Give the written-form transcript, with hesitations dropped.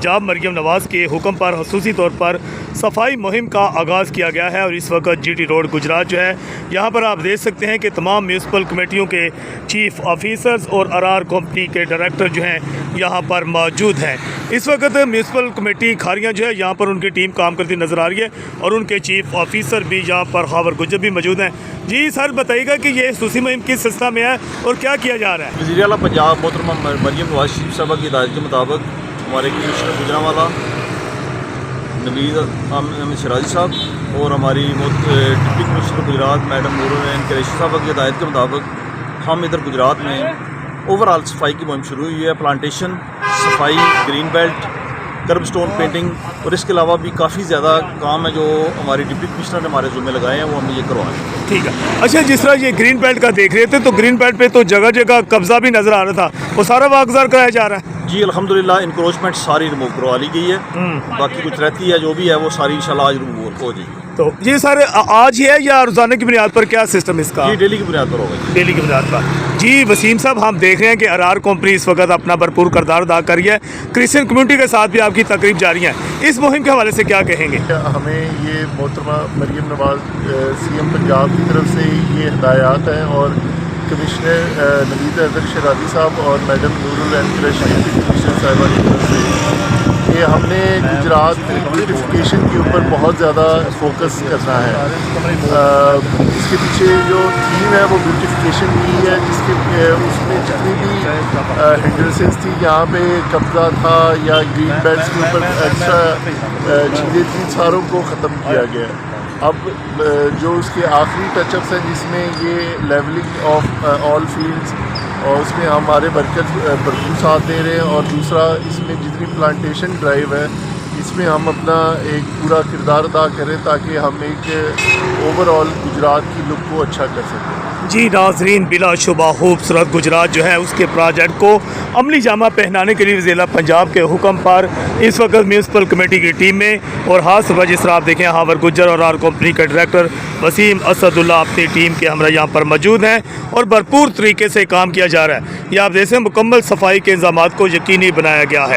पंजाब मरियम नवाज़ के हुक्म पर खसूसी तौर पर सफाई मुहिम का आगाज़ किया गया है और इस वक्त जीटी रोड गुजरात जो है यहाँ पर आप देख सकते हैं कि तमाम म्यूनसिपल कमेटियों के चीफ ऑफिसर्स और आरआर कंपनी के डायरेक्टर जो हैं यहाँ पर मौजूद हैं। इस वक्त म्यूनसिपल कमेटी खारियाँ जो है यहाँ पर उनकी टीम काम करती नज़र आ रही है और उनके चीफ ऑफिसर भी यहाँ पर खावर गुज्जर भी मौजूद हैं। जी सर, बताइएगा कि ये खसूसी मुहिम किस सिलसिला में है और क्या किया जा रहा है? वज़ीर आला पंजाब मोहतरमा मरियम नवाज़ शरीफ साहबा की हिदायत के मुताबिक हमारे कमिश्नर गुजरांवाला नवीद अहमद शराजी साहब और हमारी deputy commissioner Gujrat madam Noorul Qureshi साहबा की हिदायत के मुताबिक हम इधर गुजरात में ओवरऑल सफाई की मुहिम शुरू हुई है। प्लांटेशन, सफाई, ग्रीन बेल्ट, कर्ब स्टोन पेंटिंग और इसके अलावा भी काफ़ी ज़्यादा काम है जो हमारी डिप्टी कमिश्नर ने हमारे ज़िम्मे लगाए हैं, वो हम ये करवाएं। ठीक है। अच्छा, जिस तरह ये ग्रीन बेल्ट का देख रहे थे तो ग्रीन बेल्ट पे तो जगह जगह कब्जा भी नज़र आ रहा था, वो सारा वागजार कराया जा रहा है? जी अल्हम्दुलिल्लाह, इंक्रोचमेंट सारी रिमूव करवा ली गई है। बाकी कुछ रहती है जो भी है वो सारी इंशाल्लाह आज रिमूव हो जाएगी। तो ये सर आज ही है या रोज़ाना की बुनियाद पर क्या सिस्टम इसका? जी डेली की बुनियाद पर होगा। डेली की बुनियाद पर। जी वसीम साहब, हम देख रहे हैं कि आरआर कंपनी इस वक्त अपना भरपूर किरदार अदा कर रही है, क्रिश्चियन कम्युनिटी के साथ भी आपकी तकरीब जारी है, इस मुहिम के हवाले से क्या कहेंगे? हमें ये मोहतरमा मरियम नवाज़ सीएम पंजाब की तरफ से ये हिदायत हैं और कमिश्नर नवीद अहमद शराजी साहब और मैडम नूरुल कुरैशी कमिश्नर साहिबा की तरफ से ये हमने गुजरात ब्यूटिफिकेशन के ऊपर बहुत ज़्यादा फोकस करना है। इसके पीछे जो थीम है वो ब्यूटिफिकेशन की है, जिसके उसमें जितनी भी हिंड्रेंसेस थी, यहाँ पे कब्जा था या ग्रीन बेल्ट्स के ऊपर एक्स्ट्रा चीज़ें थी, सारों को ख़त्म किया गया है। अब जो उसके आखिरी टचअप्स हैं जिसमें ये लेवलिंग ऑफ ऑल फील्ड्स और उसमें हमारे वर्कर्स भरपूर साथ दे रहे हैं और दूसरा इसमें जितनी प्लांटेशन ड्राइव है इसमें हम अपना एक पूरा किरदार अदा करें ताकि हम एक ओवरऑल गुजरात की लुक को अच्छा कर सकें। जी नाजरीन, बिलाशुबा खूबसूरत गुजरात जो है उसके प्रोजेक्ट को अमली जामा पहनाने के लिए वज़ीर आला पंजाब के हुक्म पर इस वक्त म्यूनसिपल कमेटी की टीम में और खास तौर जिस तरह आप देखें हावर गुज्जर और आर कंपनी के डायरेक्टर वसीम असदुल्ला अपनी टीम के हमरा यहाँ पर मौजूद हैं और भरपूर तरीके से काम किया जा रहा है। ये आप जैसे मुकम्मल सफाई के इंतजाम को यकीनी बनाया गया है।